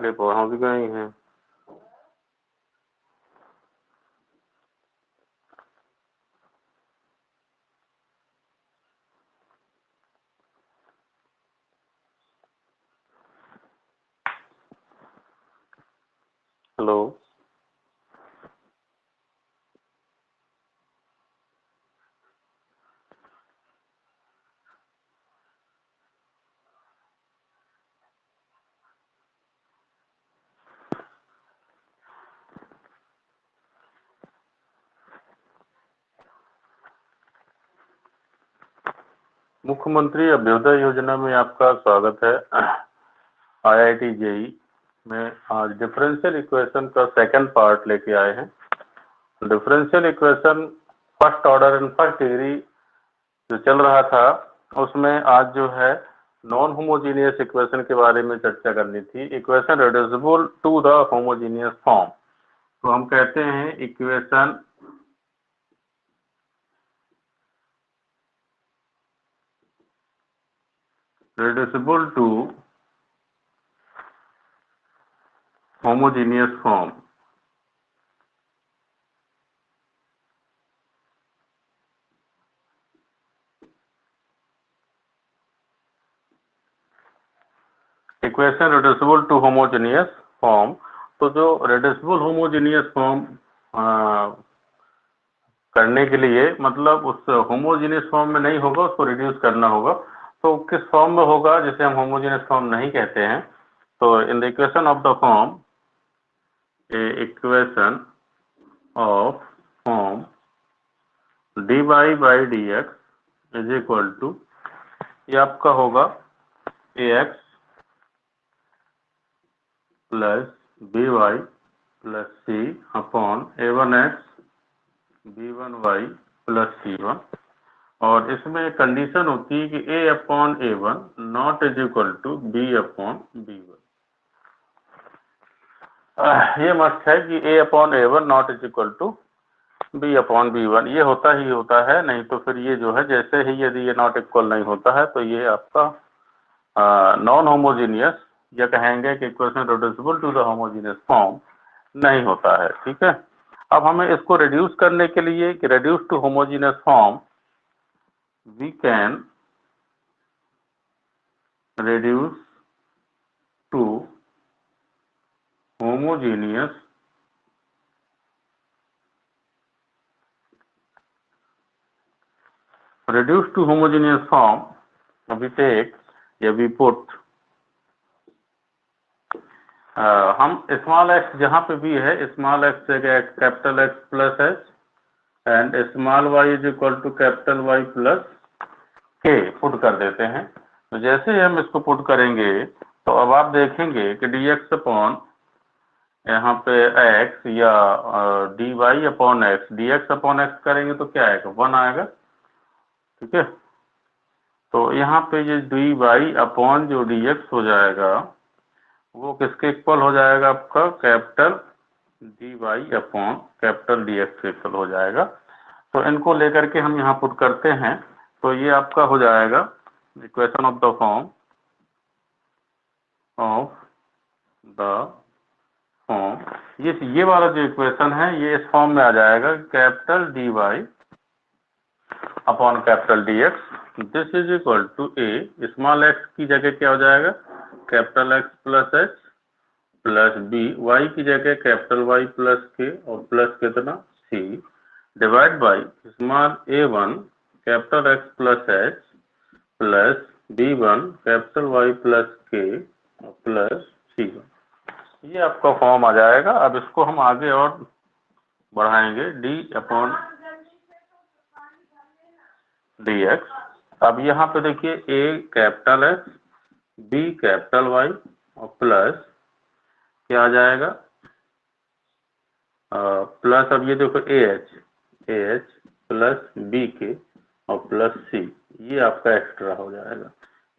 आगे पहुंच गई हैं। हेलो, मुख्यमंत्री अभ्युदय योजना में आपका स्वागत है। आईआईटी जेई में आज डिफरेंशियल इक्वेशन का सेकंड पार्ट लेके आए हैं। Differential equation first order and first degree जो चल रहा था, उसमें आज जो है नॉन होमोजीनियस इक्वेशन के बारे में चर्चा करनी थी। Equation reducible to the homogeneous form, तो हम कहते हैं equation reducible to homogeneous form। Equation reducible to homogeneous form, तो जो reducible homogeneous form करने के लिए मतलब उस होमोजीनियस फॉर्म में नहीं होगा, उसको रिड्यूस करना होगा। तो किस फॉर्म में होगा जिसे हम होमोजीनियस फॉर्म नहीं कहते हैं? तो in the equation of the form, equation of form dy by dx is equal to, ये आपका होगा ax plus by plus c upon a1x b1y plus c1। और इसमें कंडीशन होती है कि a upon a1 not is equal to b upon b1। ये must है कि a upon a1 not is equal to b upon b1, ये होता ही होता है। नहीं तो फिर ये जो है, जैसे ही यदि ये नॉट इक्वल नहीं होता है तो ये आपका नॉन होमोजीनियस, या कहेंगे कि equation reducible to the homogeneous form नहीं होता है। ठीक है, अब हमें इसको रिड्यूस करने के लिए कि reduce to homogeneous form, we can reduce to homogeneous form, we take, या we put, हम स्मॉल एक्स जहाँ पे भी है, स्मॉल एक्स जगह capital x plus h and small y is equal to capital Y plus k put कर देते हैं। तो जैसे ही हम इसको पुट करेंगे तो अब आप देखेंगे कि डी एक्स अपॉन यहाँ पे x या dy upon x, D x upon x करेंगे तो क्या आएगा? 1 आएगा। ठीक है, तो यहाँ पे ये dy अपॉन जो dx हो जाएगा वो किसके इक्वल हो जाएगा? आपका capital dy upon capital dx के इक्वल हो जाएगा। तो इनको लेकर के हम यहाँ पुट करते हैं, तो ये आपका हो जाएगा इक्वेशन ऑफ द फॉर्म ये वाला जो इक्वेशन है ये इस फॉर्म में आ जाएगा, capital dy upon capital dx this is equal to a, small x की जगह क्या हो जाएगा? Capital x plus h plus b, y की जगह कैपिटल y प्लस k और प्लस कितना c, divide by small a1 capital x plus h plus b1 capital y plus k और प्लस c1। ये आपका फॉर्म आ जाएगा। अब इसको हम आगे और बढ़ाएंगे, d अपॉन dx। अब यहाँ पे देखिए a capital x, b capital y और प्लस क्या आ जाएगा? प्लस, अब ये देखो ah प्लस b के और प्लस c, ये आपका एक्स्ट्रा हो जाएगा।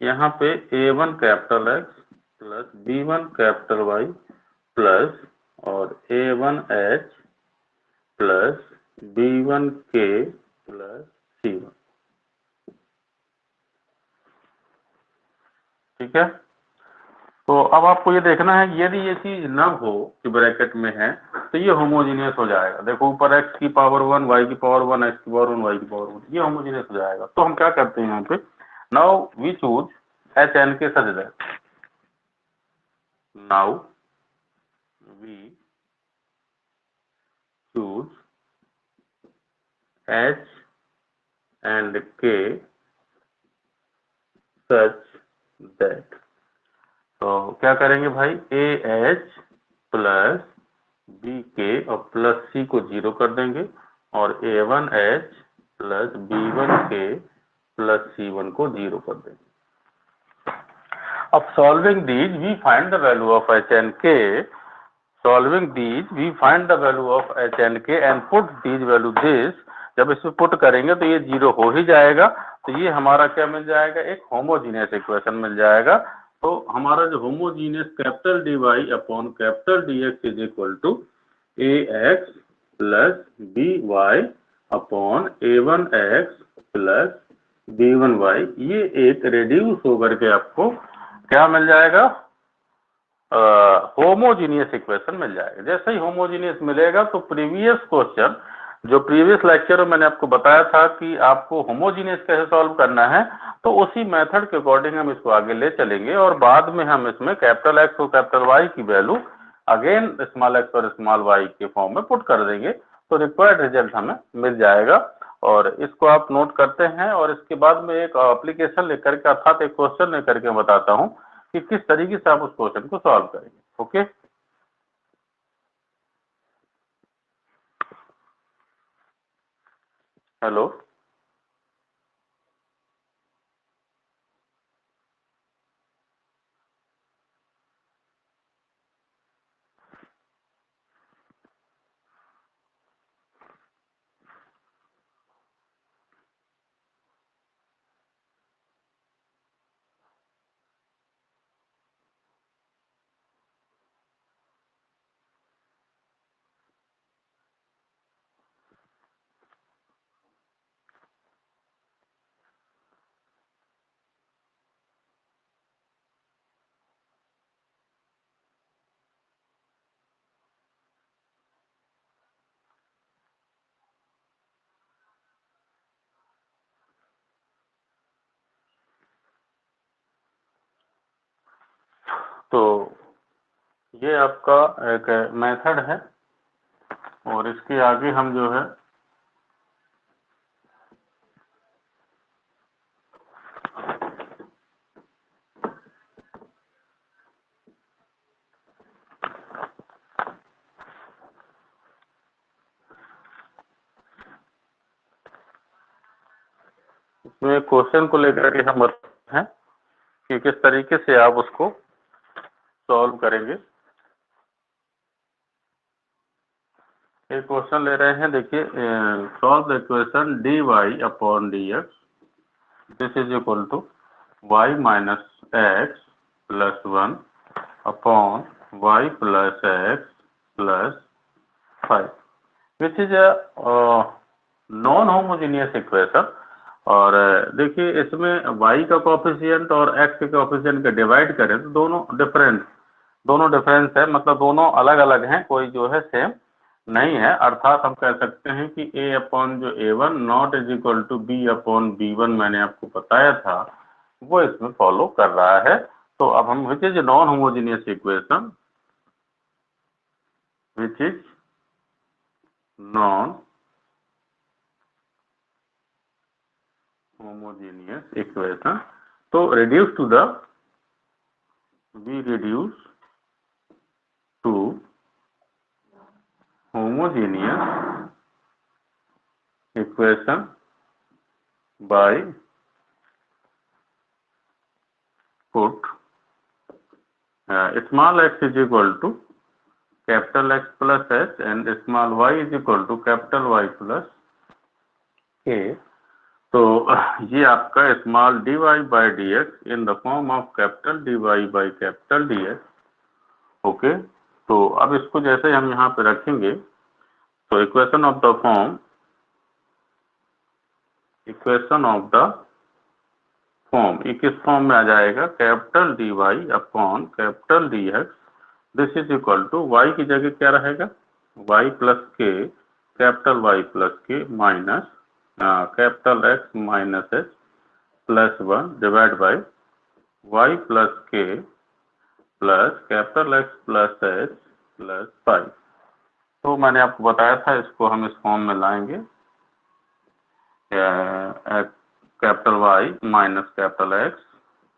यहाँ पे a1 capital x plus b1 capital y plus और a1h plus b1k plus c1। ठीक है, तो अब आपको ये देखना है कि यदि ये चीज न हो कि ब्रैकेट में है तो ये होमोजीनियस हो जाएगा। देखो ऊपर x की पावर 1, y की पावर 1, x की पावर 1, y की पावर 1, ये होमोजीनियस हो जाएगा। तो हम क्या करते हैं यहाँ पे, now we choose H and K such that, now we choose H and K such that. तो क्या करेंगे भाई, ए एच प्लस बी के और प्लस सी को 0 कर देंगे और A one H plus B one K plus C one को 0 कर देंगे। अब solving these we find the value of H and K, solving these we find the value of H and K and put these value this. जब इसमें put करेंगे तो ये 0 हो ही जाएगा। तो ये हमारा क्या मिल जाएगा, एक होमोजीनियस इक्वेशन मिल जाएगा। तो हमारा जो homogeneous capital D Y upon capital D x is equal to a x plus b y upon a one x plus B one y, ये एक रिड्यूस होकर के आपको क्या मिल जाएगा, होमोजीनियस इक्वेशन मिल जाएगा। जैसे ही होमोजीनियस मिलेगा तो प्रीवियस क्वेश्चन जो प्रीवियस लेक्चर में मैंने आपको बताया था कि आपको होमोजीनियस कैसे सॉल्व करना है, तो उसी मेथड के अकॉर्डिंग हम इसको आगे ले चलेंगे और बाद में हम इसमें कैपिटल एक्स और कैपिटल वाई की वैल्यू अगेन स्मॉल एक्स और स्मॉल वाई के फॉर्म में पुट कर देंगे तो रिक्वायर्ड रिजल्ट हमें मिल जाएगा। और इसको आप नोट करते हैं और इसके बाद में एक एप्लीकेशन लेकर के अर्थात एक क्वेश्चन लेकर के बताता हूँ कि किस तरीके से आप उस क्वेश्चन को सॉल्व करेंगे। ओके, हेलो, तो ये आपका एक मेथड है और इसके आगे हम जो है इसमें क्वेश्चन को लेकर के हम बताते हैं कि किस तरीके से आप उसको सॉल्व करेंगे। एक क्वेश्चन ले रहे हैं, देखिए, solve the equation d Y upon D x this is equal to y minus x plus 1 upon Y plus x plus 5 which is a non homogeneous equation. और देखिए इसमें y का कोफिशिएंट और x के कोफिशिएंट का divide करें तो दोनों डिफरेंस है, मतलब दोनों अलग अलग हैं, कोई जो है सेम नहीं है। अर्थात हम कह सकते हैं कि a अपॉन जो a1 not is equal to b upon b1 मैंने आपको बताया था वो इसमें फॉलो कर रहा है। तो अब हम which is non homogeneous equation, which is non homogeneous equation, तो reduce to the be reduced to homogeneous equation by put small x is equal to capital X plus h and small y is equal to capital Y plus k। तो ये आपका small d Y by D x in the form of capital D Y by capital D x. Okay, तो अब इसको जैसे हम यहाँ पे रखेंगे तो इक्वेशन ऑफ द फॉर्म, ये किस फॉर्म में आ जाएगा, capital D Y upon capital D x, this is equal to Y की जगह क्या रहेगा, Y plus K capital Y plus K minus capital X minus H plus 1 divide by Y plus K plus capital x plus H plus 5। तो मैंने आपको बताया था इसको हम इस फॉर्म में लाएंगे, capital Y minus capital x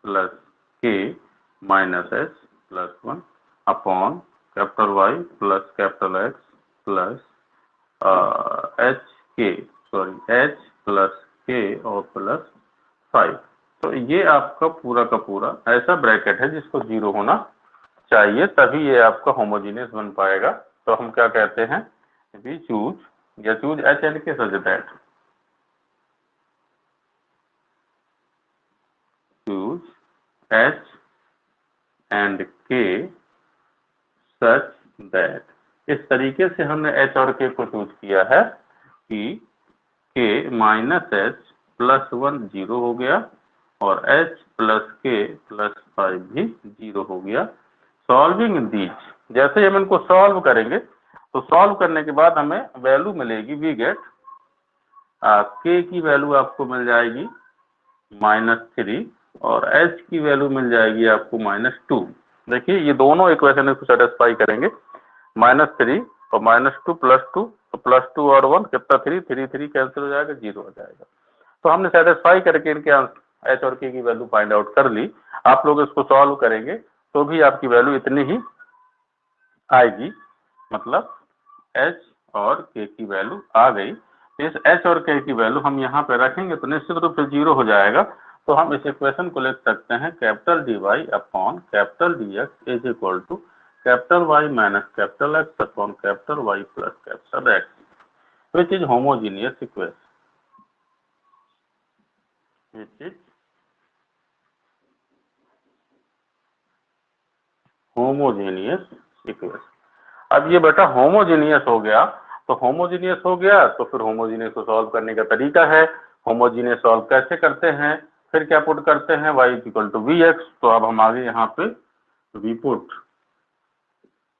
plus K minus H plus 1 upon capital Y plus capital x plus H K H plus K और प्लस 5। तो ये आपका पूरा का पूरा ऐसा ब्रैकेट है जिसको 0 होना चाहिए, तभी ये आपका होमोजीनियस बन पाएगा। तो हम क्या कहते हैं, वी चूज या choose H and K such that, choose H and K such that, इस तरीके से हमने एच और के को चूज किया है कि के माइनस एच प्लस 1 0 हो गया और एच प्लस के प्लस 5 भी 0 हो गया। सॉल्विंग दीज, जैसे हम इनको सॉल्व करेंगे तो सॉल्व करने के बाद हमें वैल्यू मिलेगी, वी गेट के की वैल्यू आपको मिल जाएगी -3 और एच की वैल्यू मिल जाएगी आपको -2। देखिए ये दोनों इक्वेशन को सेटिस्फाई करेंगे, -3 और -2 +2, तो +2 और 1 कितना 3 3 3 कैंसिल हो जाएगा, 0 हो जाएगा। तो हमने सेटिस्फाई करके इनके एच और के की वैल्यू फाइंड आउट कर ली। आप लोग इसको सॉल्व करेंगे तो भी आपकी वैल्यू इतनी ही आएगी, मतलब एच और के की वैल्यू आ गई। तो इस एच और के की वैल्यू हम यहाँ पे रखेंगे तो निश्चित रूप से 0 हो जाएगा। तो हम इस इक्वेशन को लिख सकते हैं capital D Y upon capital D x is equal to capital Y minus capital X upon capital Y plus capital X, which is homogeneous equation, which is homogeneous equation. अब ये बेटा होमोजीनियस हो गया, तो होमोजीनियस हो गया तो फिर होमोजीनियस को सॉल्व करने का तरीका है, होमोजीनियस सॉल्व कैसे करते हैं, फिर क्या पुट करते हैं, y equal to V X. तो अब हम आगे यहाँ पे we put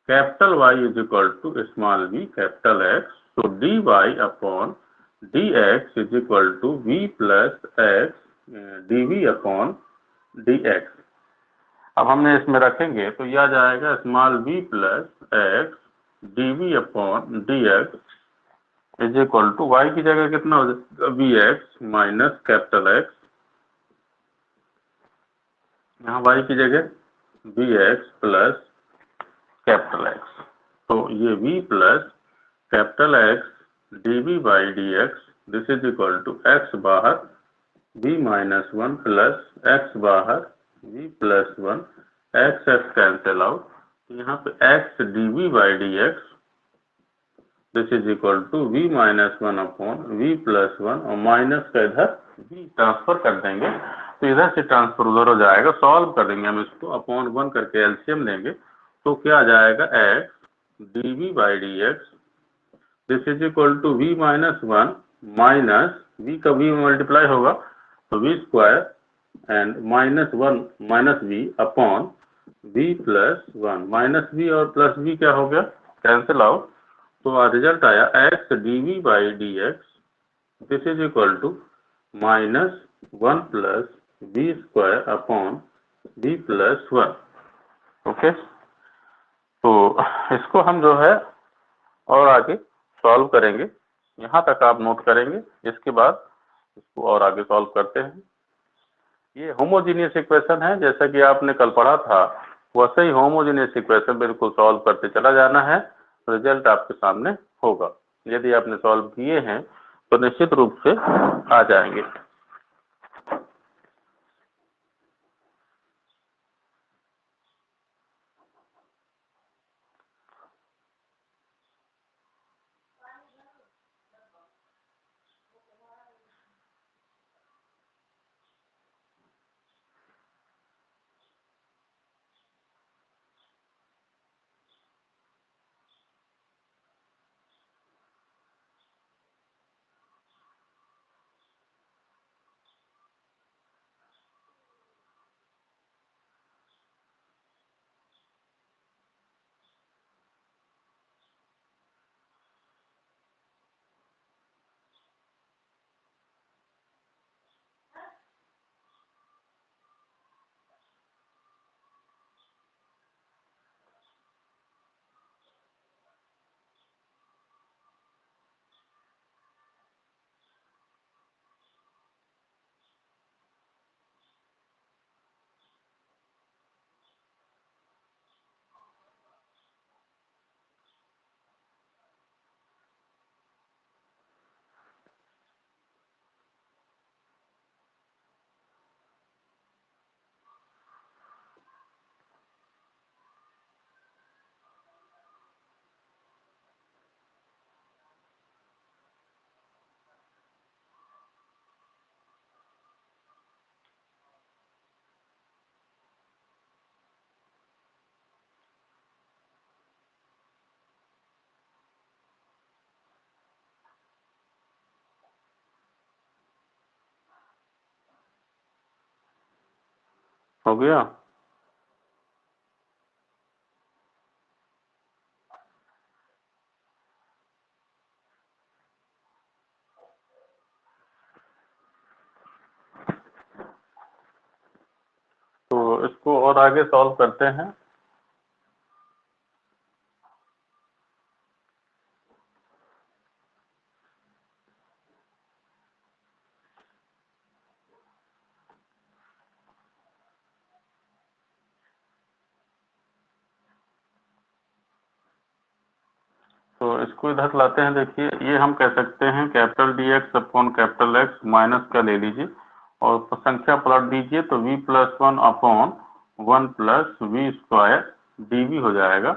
capital Y is equal to small v capital x, तो D Y upon D x is equal to v plus X D V upon D X. अब हमने इसमें रखेंगे तो यह आ जाएगा small v plus X D V upon D x is equal to Y की जगह कितना हो जाएगा, V x minus capital X, यहाँ वाई की जगह V X plus capital X, तो ये v plus capital X D V by D x, this is equal to X बाहर v माइनस 1 प्लस एक्स बाहर v plus 1, X X cancel out, तो यहाँ पे X D V by D x this is equal to v minus 1 upon v plus 1 और minus का इधर v transfer कर देंगे, तो इधर से ट्रांसफर उधर हो जाएगा। सॉल्व कर देंगे हम इसको, अपॉन 1 करके एलसीएम लेंगे तो क्या आ जाएगा, X D V by D x this is equal to V minus 1 minus V का वी मल्टीप्लाई होगा तो V square and minus 1 minus V upon V plus 1, minus V और प्लस वी क्या हो गया, कैंसिल आउट, तो result आया X D V by D x this is equal to minus 1 plus we square upon V plus 1। Okay, तो इसको हम जो है और आगे सॉल्व करेंगे, यहाँ तक आप नोट करेंगे, इसके बाद इसको और आगे सॉल्व करते हैं। ये होमोजीनियस इक्वेशन है, जैसा कि आपने कल पढ़ा था वैसे ही होमोजीनियस इक्वेशन बिल्कुल सॉल्व करते चला जाना है, रिजल्ट आपके सामने होगा। यदि आपने सॉल्व किए हैं तो निश्चित रूप से आ जाएंगे। हो गया। तो इसको और आगे सॉल्व करते हैं। तो इसको इधर लाते हैं। देखिए ये हम कह सकते हैं capital D x upon capital X minus का ले लीजिए और संख्या पलट दीजिए तो v plus one upon one plus we square D V हो जाएगा।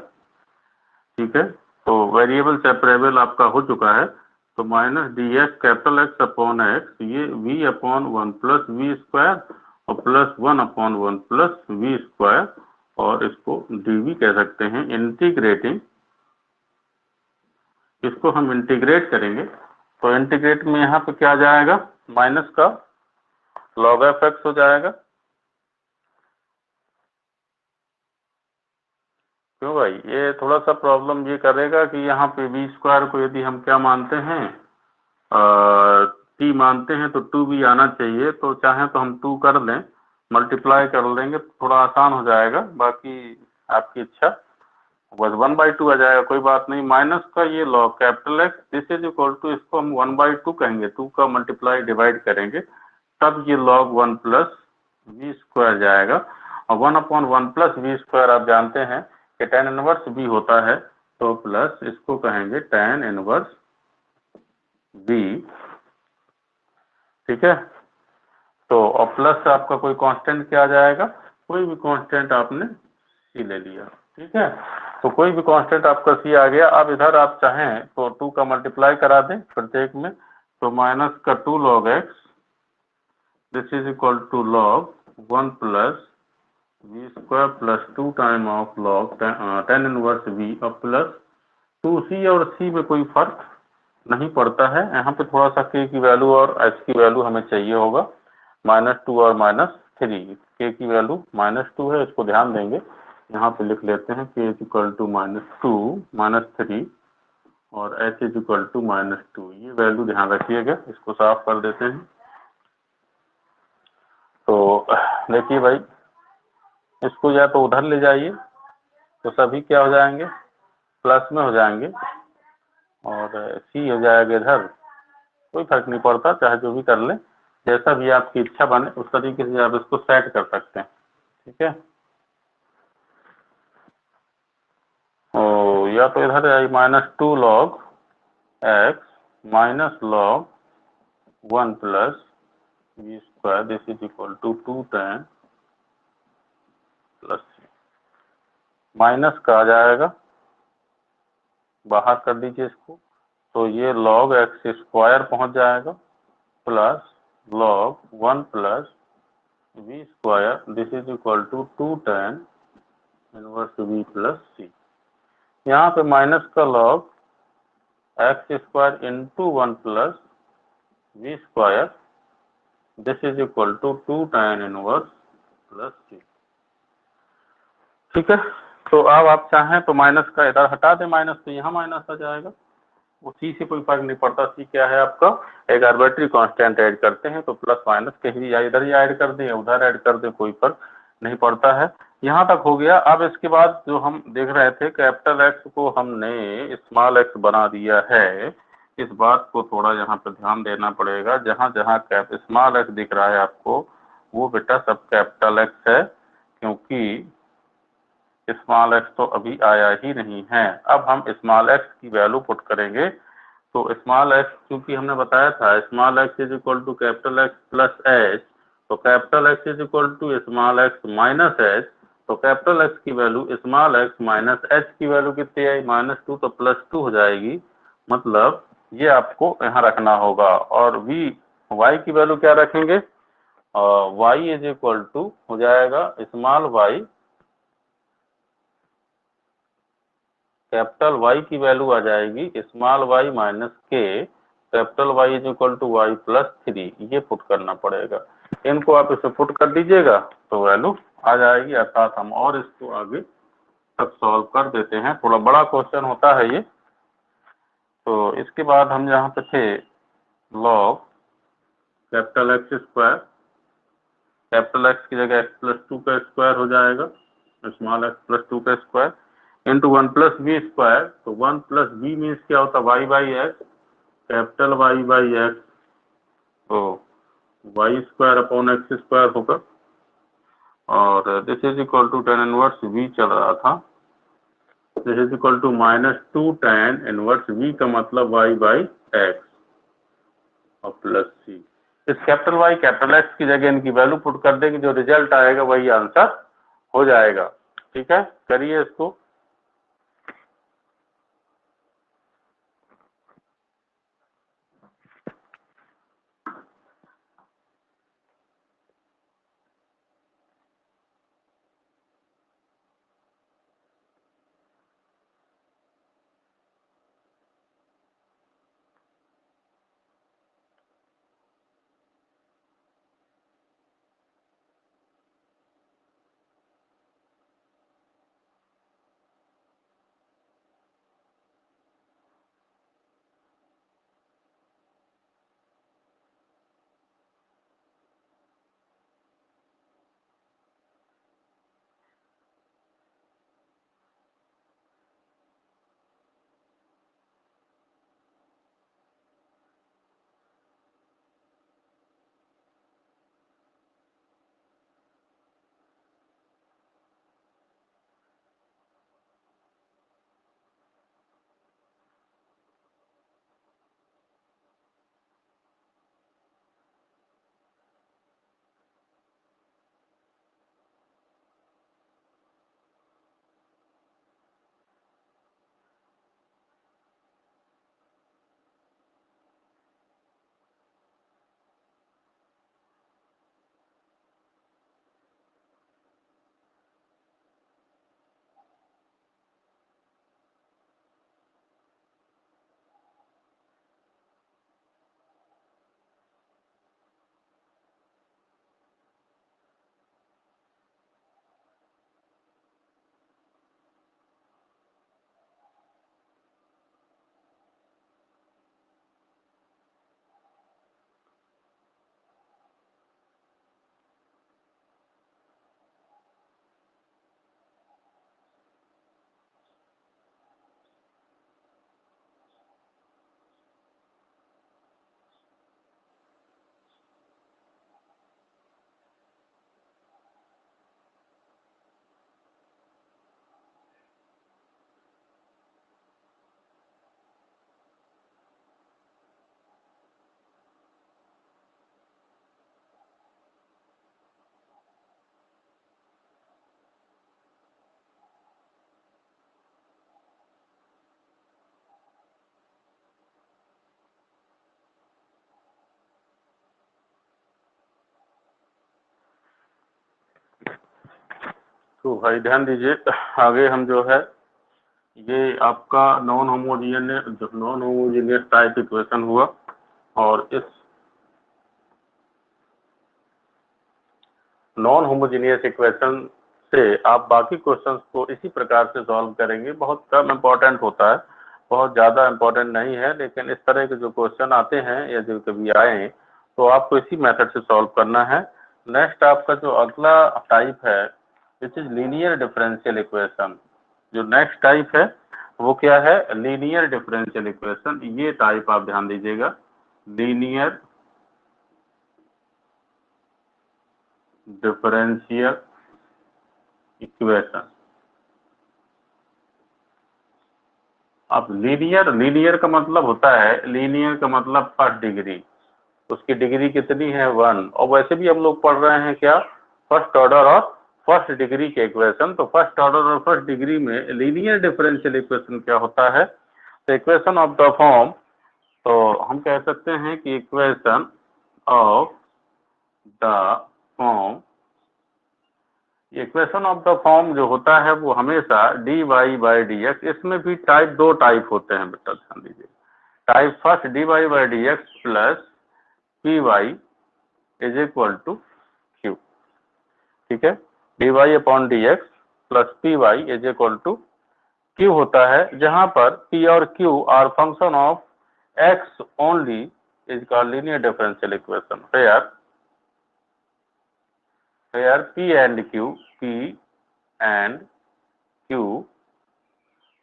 ठीक है, तो वेरिएबल सेपरेबल आपका हो चुका है। तो minus D X capital X upon X, ये v upon one plus we square और plus one upon one plus we square, और इसको डी वी कह सकते हैं। इंटीग्रेटिंग, इसको हम इंटीग्रेट करेंगे तो इंटीग्रेट में यहाँ पे क्या आ जाएगा, माइनस का log एफ एक्स हो जाएगा। क्यों भाई, ये थोड़ा सा प्रॉब्लम ये करेगा कि यहाँ पे वी स्क्वायर को यदि हम क्या मानते हैं, टी मानते हैं, तो टू भी आना चाहिए। तो चाहे तो हम टू कर लें, मल्टीप्लाई कर लेंगे तो थोड़ा आसान हो जाएगा, बाकी आपकी इच्छा। बस वन बाई टू आ जाएगा, कोई बात नहीं। माइनस का ये log capital X this is equal to, इसको हम वन बाई टू कहेंगे, टू का मल्टीप्लाई डिवाइड करेंगे तब ये log one plus we square जाएगा। और one upon one plus we square आप जानते हैं कि टेन इनवर्स बी होता है, तो प्लस इसको कहेंगे टेन इनवर्स बी। ठीक है, तो और प्लस आपका कोई कांस्टेंट क्या आ जाएगा, कोई भी कांस्टेंट आपने सी ले लिया। ठीक है, तो कोई भी कांस्टेंट आपका सी आ गया। अब इधर आप चाहें तो टू का मल्टीप्लाई करा दें प्रत्येक में, तो माइनस का two log X this is equal to log one plus we square plus two time of log ten inverse V और प्लस टू सी। और सी में कोई फर्क नहीं पड़ता है, यहाँ पे थोड़ा सा के की वैल्यू और एच की वैल्यू हमें चाहिए होगा, माइनस टू और माइनस थ्री। के की वैल्यू माइनस टू है, इसको ध्यान देंगे, यहाँ पे लिख लेते हैं K is equal to minus two minus three और H is equal to minus two. ये वैल्यू ध्यान रखिएगा, इसको साफ कर देते हैं। तो देखिए भाई, इसको या तो उधर ले जाइए तो सभी क्या हो जाएंगे, प्लस में हो जाएंगे, और सी हो जाएगा इधर, कोई फर्क नहीं पड़ता, चाहे जो भी कर ले, जैसा भी आपकी इच्छा बने उस तरीके से आप इसको सेट कर सकते हैं। ठीक है, या तो इधर आई minus two log X minus log one plus we square this is equal to two ten plus minus का आ जाएगा, बाहर कर दीजिए इसको, तो ये लॉग एक्स स्क्वायर पहुंच जाएगा plus log one plus we square this is equal to two tan inverse v plus c. यहाँ पे माइनस का log x square into one plus we square this is equal to two tan inverse plus c. ठीक है, तो अब आप चाहें तो माइनस का इधर हटा दें, माइनस तो यहाँ माइनस आ जाएगा, वो सी से कोई फर्क नहीं पड़ता। सी क्या है आपका, एक आर्बिट्री कांस्टेंट ऐड करते हैं, तो प्लस माइनस कहीं इधर ही ऐड कर दें या उधर ऐड कर दें, कोई फर्क नहीं पड़ता है। यहाँ तक हो गया। अब इसके बाद जो हम देख रहे थे, कैपिटल एक्स को हमने स्मॉल एक्स बना दिया है। इस बात को थोड़ा यहाँ पे ध्यान देना पड़ेगा, जहाँ जहाँ कैप स्मॉल एक्स दिख रहा है आपको, वो बेटा सब कैपिटल एक्स है, क्योंकि स्मॉल एक्स तो अभी आया ही नहीं है। अब हम स्मॉल एक्स की वैल्यू पुट करेंगे, तो स्मॉल एक्स क्योंकि हमने बताया था small x is equal to capital x plus h, तो capital x is equal to small x minus h, तो कैपिटल एक्स की value small x minus h की वैल्यू कितनी आई, माइनस टू, तो प्लस टू हो जाएगी। मतलब ये आपको यहाँ रखना होगा। और वी वाई की वैल्यू क्या रखेंगे, वाई इज इक्वल टू हो जाएगा स्मॉल वाई, कैपिटल वाई की वैल्यू आ जाएगी small Y minus K, capital Y is equal to Y plus three. ये पुट करना पड़ेगा, इनको आप इसे पुट कर दीजिएगा तो वैल्यू आ जाएगी, अर्थात हम और इसको आगे तक सॉल्व कर देते हैं। थोड़ा बड़ा क्वेश्चन होता है ये। तो इसके बाद हम यहाँ पे थे log capital x square, capital x की जगह एक्स प्लस 2 का स्क्वायर हो जाएगा, स्मॉल एक्स प्लस 2 का square into 1 plus b square. तो 1 प्लस बी मीन्स क्या होता है, y by x, capital y by x, तो y square upon x square होगा। और this is equal to tan inverse v चल रहा था, this is equal to -2 tan inverse v का मतलब वाई बाई एक्स और प्लस सी। इस कैपिटल वाई कैपिटल एक्स की जगह इनकी वैल्यू पुट कर देंगे, जो रिजल्ट आएगा वही आंसर हो जाएगा। ठीक है, करिए इसको। तो भाई ध्यान दीजिए, आगे हम जो है ये आपका नॉन होमोजीनियस टाइप इक्वेशन हुआ, और इस नॉन होमोजीनियस इक्वेशन से आप बाकी क्वेश्चंस को इसी प्रकार से सॉल्व करेंगे। बहुत कम इम्पोर्टेंट होता है, बहुत ज़्यादा इम्पोर्टेंट नहीं है, लेकिन इस तरह के जो क्वेश्चन आते हैं या जो कभी आए तो आपको इसी मेथड से सॉल्व करना है। नेक्स्ट आपका जो अगला टाइप है which is linear differential equation. जो नेक्स्ट टाइप है वो क्या है, लीनियर डिफरेंशियल इक्वेशन। ये टाइप आप ध्यान दीजिएगा, लीनियर डिफरेंशियल इक्वेशन। अब लीनियर का मतलब होता है, लीनियर का मतलब फर्स्ट डिग्री, उसकी डिग्री कितनी है 1। और वैसे भी हम लोग पढ़ रहे हैं क्या, फर्स्ट ऑर्डर और फर्स्ट डिग्री के इक्वेशन। तो फर्स्ट ऑर्डर और फर्स्ट डिग्री में लीनियर डिफरेंशियल इक्वेशन क्या होता है, तो इक्वेशन ऑफ द फॉर्म, तो हम कह सकते हैं कि equation of the form, equation of the form जो होता है वो हमेशा D Y by D X. इसमें भी दो टाइप होते हैं बेटा, ध्यान दीजिए। Type first D Y by D x plus P Y is equal to Q. ठीक है, D Y upon D x plus P Y is equal to Q होता है, जहां पर पी और Q are function of x only is called linear differential equation where P and Q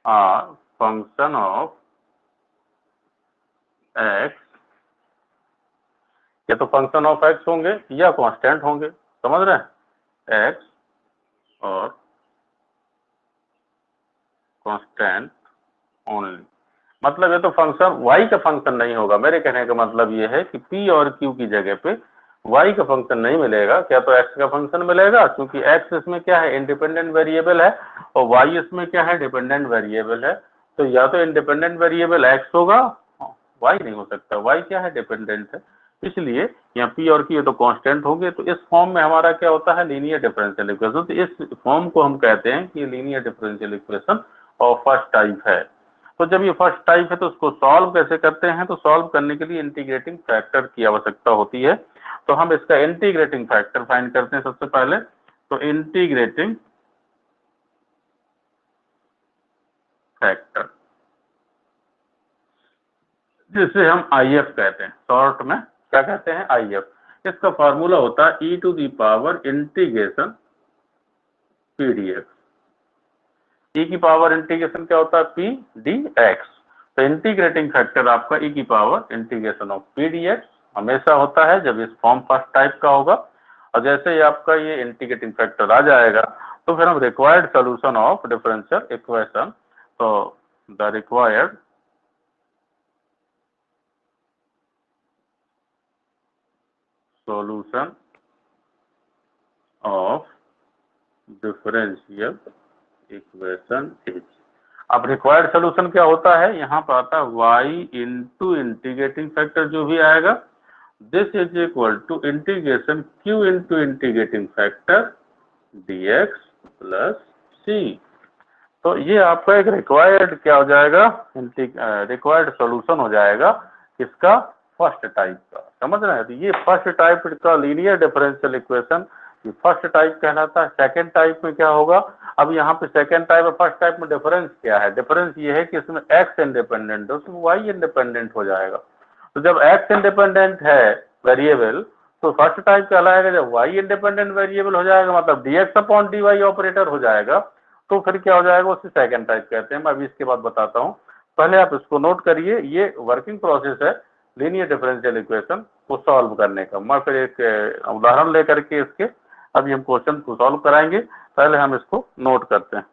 are function of x, या तो function of x होंगे या constant होंगे, समझ रहे हैं, x और कांस्टेंट ओनली। मतलब ये तो फंक्शन y का फंक्शन नहीं होगा। मेरे कहने का मतलब ये है कि p और q की जगह पे y का फंक्शन नहीं मिलेगा, क्या तो x का फंक्शन मिलेगा, क्योंकि x इसमें क्या है, इंडिपेंडेंट वेरिएबल है, और y इसमें क्या है, डिपेंडेंट वेरिएबल है। तो या तो इंडिपेंडेंट वेरिएबल x होगा, y नहीं हो सकता, y क्या है, डिपेंडेंट है। इसलिए यहाँ p और q ये तो कांस्टेंट होंगे। तो इस फॉर्म में हमारा क्या होता है, लीनियर डिफरेंशियल इक्वेशन। तो इस फॉर्म को हम कहते हैं कि लीनियर डिफरेंशियल इक्वेशन और फर्स्ट टाइप है। तो जब ये फर्स्ट टाइप है तो उसको सॉल्व कैसे करते हैं, तो सॉल्व करने के लिए इंटीग्रेटिंग फैक्टर की आवश्यकता होती है। तो हम इसका इंटीग्रेटिंग फैक्टर फाइंड करते हैं सबसे पहले। तो इंटीग्रेटिंग फैक्टर जिसे हम IF कहते हैं, शॉर्ट में क्या कहते हैं, IF। इसका फार्मूला होता है e to the power integration P D x. E की पावर इंटीग्रेशन क्या होता है, पी डी एक्स। तो इंटीग्रेटिंग फैक्टर आपका ई की power integration of p D x हमेशा होता है जब इस फॉर्म फर्स्ट टाइप का होगा। और जैसे ही आपका ये इंटीग्रेटिंग फैक्टर आ जाएगा तो फिर हम required solution of differential equation, तो the required solution of differential equation is। अब रिक्वायर्ड सोल्यूशन क्या होता है, यहाँ पर आता है y इंटू इंटीग्रेटिंग फैक्टर जो भी आएगा, this is equal to integration q into integrating factor dx plus c। तो ये आपका एक रिक्वायर्ड क्या हो जाएगा, रिक्वायर्ड सोल्यूशन हो जाएगा किसका, फर्स्ट टाइप का। समझ रहे हैं, तो ये फर्स्ट टाइप का लीनियर डिफरेंशियल इक्वेशन ये फर्स्ट टाइप कहलाता है। सेकंड टाइप में क्या होगा, अब यहाँ पे सेकंड टाइप और फर्स्ट टाइप में डिफरेंस क्या है, डिफरेंस ये है कि इसमें x इंडिपेंडेंट है, उसमें y इंडिपेंडेंट हो जाएगा। तो जब x इंडिपेंडेंट है वेरिएबल तो फर्स्ट टाइप कहलाएगा, जब y इंडिपेंडेंट वेरिएबल हो जाएगा मतलब dx अपॉन dy ऑपरेटर हो जाएगा, तो फिर क्या हो जाएगा, उसे सेकंड टाइप कहते हैं। मैं अभी इसके बाद बताता हूँ, पहले आप इसको नोट करिए। ये वर्किंग प्रोसेस है लीनियर डिफरेंशियल इक्वेशन को सॉल्व करने का। मैं फिर एक उदाहरण लेकर के इसके अभी हम क्वेश्चन को सॉल्व कराएंगे, पहले हम इसको नोट करते हैं।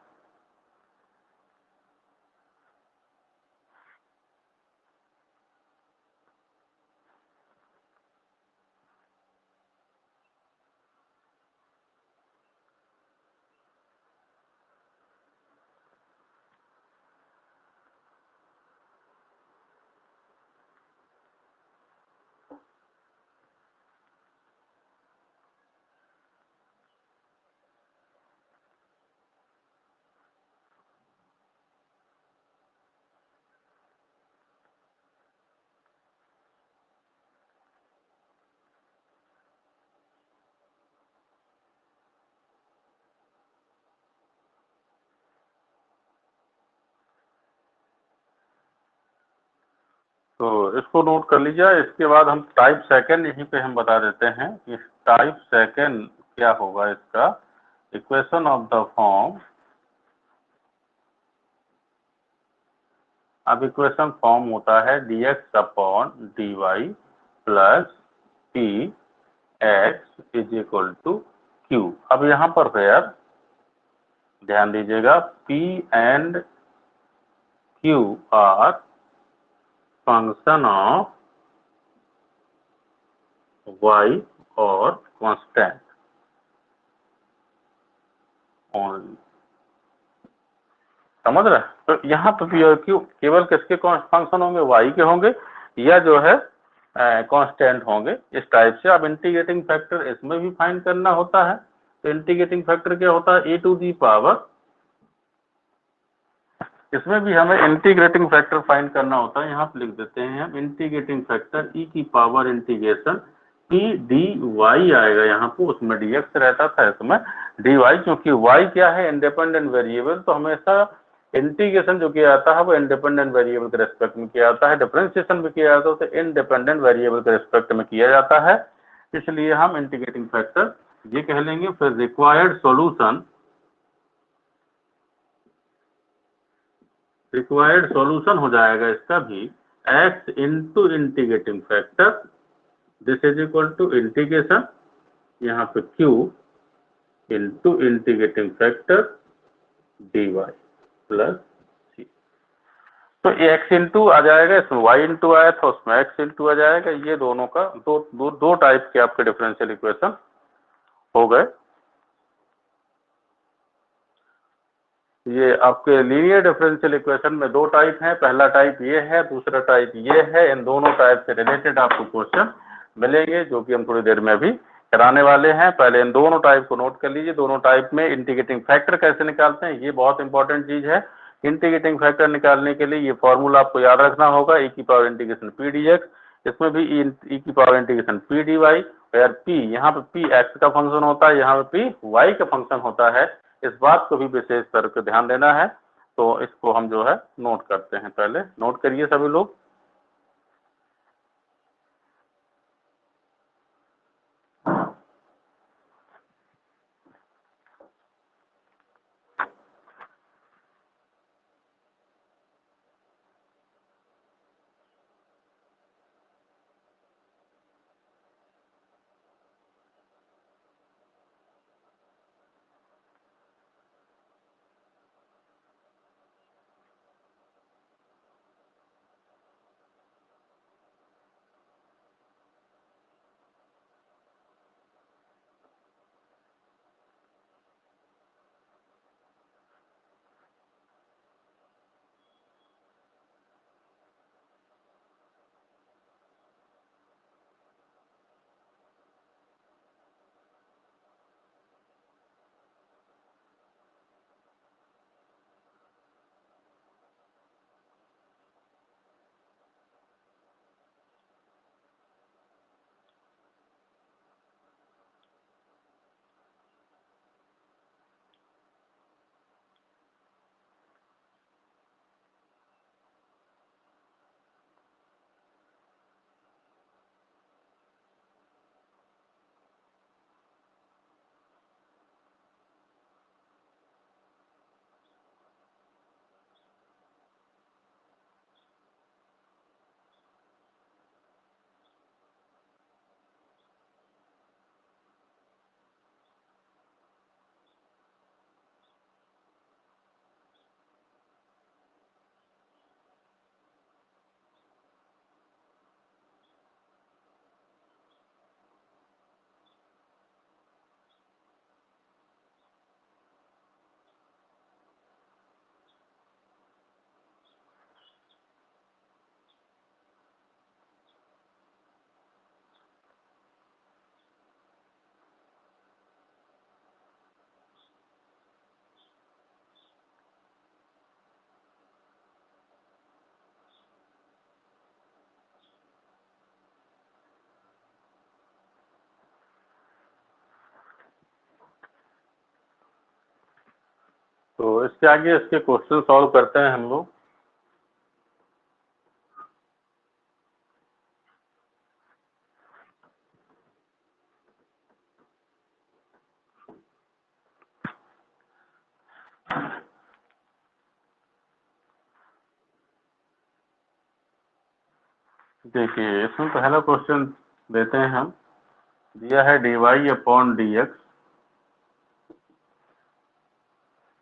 तो इसको नोट कर लीजिए। इसके बाद हम टाइप सेकंड यहीं पे हम बता देते हैं कि टाइप सेकंड क्या होगा इसका, इक्वेशन ऑफ द फॉर्म। अब इक्वेशन फॉर्म होता है dx upon dy plus P x is equal to Q. अब यहाँ पर फिर ध्यान दीजिएगा, p and q are function of y और कांस्टेंट ओनली। समझ रहे हैं, तो यहाँ पे पी और क्यू केवल किसके फंक्शन होंगे, y के होंगे या जो है कांस्टेंट होंगे इस टाइप से। अब इंटीग्रेटिंग फैक्टर इसमें भी फाइंड करना होता है। तो इंटीग्रेटिंग फैक्टर क्या होता है, ए टू दी पावर, इसमें भी हमें इंटीग्रेटिंग फैक्टर फाइंड करना होता है। यहाँ पे लिख देते हैं हम इंटीग्रेटिंग फैक्टर ई की power integration P D Y आएगा यहाँ पे, उसमें dx रहता था इसमें डी वाई, क्योंकि वाई क्या है, इंडिपेंडेंट वेरिएबल, तो हमेशा इंटीग्रेशन जो किया जाता है वो इंडिपेंडेंट वेरिएबल के रेस्पेक्ट में किया जाता है, डिफरेंशिएशन भी किया जाता है तो इंडिपेंडेंट वेरिएबल के रेस्पेक्ट में किया जाता है, इसलिए हम इंटीग्रेटिंग फैक्टर ये कह लेंगे। फिर रिक्वायर्ड सॉल्यूशन हो जाएगा इसका भी x into integrating factor, this is equal to integration यहाँ पे q into integrating factor dy plus c. तो x इंटू आ जाएगा, इसमें y इंटू आया था, उसमें x इंटू आ जाएगा। ये दोनों का दो टाइप के आपके डिफरेंशियल इक्वेशन हो गए। ये आपके लीनियर डिफरेंशियल इक्वेशन में दो टाइप हैं, पहला टाइप ये है, दूसरा टाइप ये है। इन दोनों टाइप से रिलेटेड आपको क्वेश्चन मिलेंगे जो कि हम थोड़ी देर में अभी कराने वाले हैं। पहले इन दोनों टाइप को नोट कर लीजिए। दोनों टाइप में इंटीग्रेटिंग फैक्टर कैसे निकालते हैं, ये बहुत इंपॉर्टेंट चीज है। इंटीग्रेटिंग फैक्टर निकालने के लिए ये फॉर्मूला आपको याद रखना होगा, e की power integration P D X, इसमें भी e की power integration P D Y, और p यहाँ पे p x का फंक्शन होता है, यहाँ पे p y का फंक्शन होता है। इस बात को भी विशेष करके ध्यान देना है, तो इसको हम जो है नोट करते हैं। पहले नोट करिए सभी लोग। तो इसके आगे इसके क्वेश्चन सॉल्व करते हैं हम लोग। देखिए इसमें पहला क्वेश्चन देते हैं हम, दिया है dy upon dx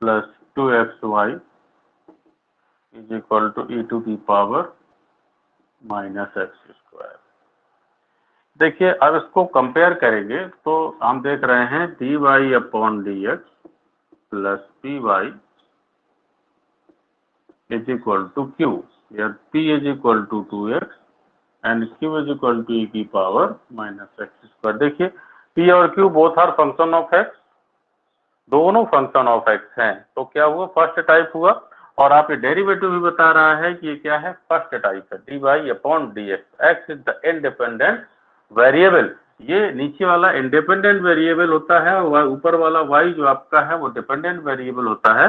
plus 2xy is equal to e to the power minus X square. देखिए अब इसको कंपेयर करेंगे तो हम देख रहे हैं dy upon dx plus py is equal to q, या p is equal to 2x and q is equal to e की पावर माइनस एक्स स्क्वायर। देखिए p और q both are function of x, दोनों function of x हैं, तो क्या हुआ, first type हुआ। और आप ये डेरिवेटिव भी बता रहा है कि ये क्या है, फर्स्ट टाइप है, dy upon dx, x is the independent variable. ये नीचे वाला इंडिपेंडेंट वेरिएबल होता है और ऊपर वाला y जो आपका है वो डिपेंडेंट वेरिएबल होता है।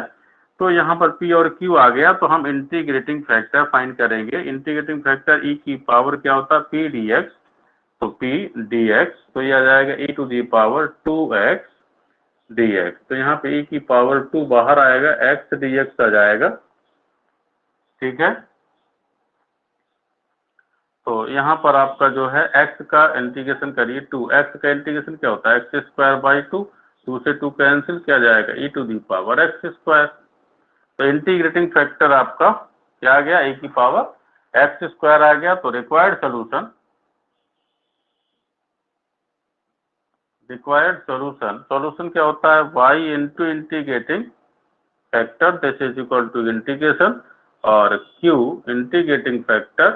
तो यहाँ पर p और q आ गया, तो हम इंटीग्रेटिंग फैक्टर फाइंड करेंगे। इंटीग्रेटिंग फैक्टर e की पावर क्या होता है, p dx, तो p dx, तो ये आ जाएगा e to the power 2x dx। तो यहाँ पे e की पावर 2 बाहर आएगा, x dx आ जाएगा, ठीक है। तो यहाँ पर आपका जो है x का इंटीग्रेशन करिए, 2x का इंटीग्रेशन क्या होता है, एक्स स्क्वायर बाई 2, 2 से 2 कैंसिल, क्या जाएगा e to the power X square. तो इंटीग्रेटिंग फैक्टर आपका क्या आ गया, e की पावर एक्स स्क्वायर आ गया। तो रिक्वायर्ड सॉल्यूशन क्या होता है, y into integrating factor this is equal to integration और q integrating factor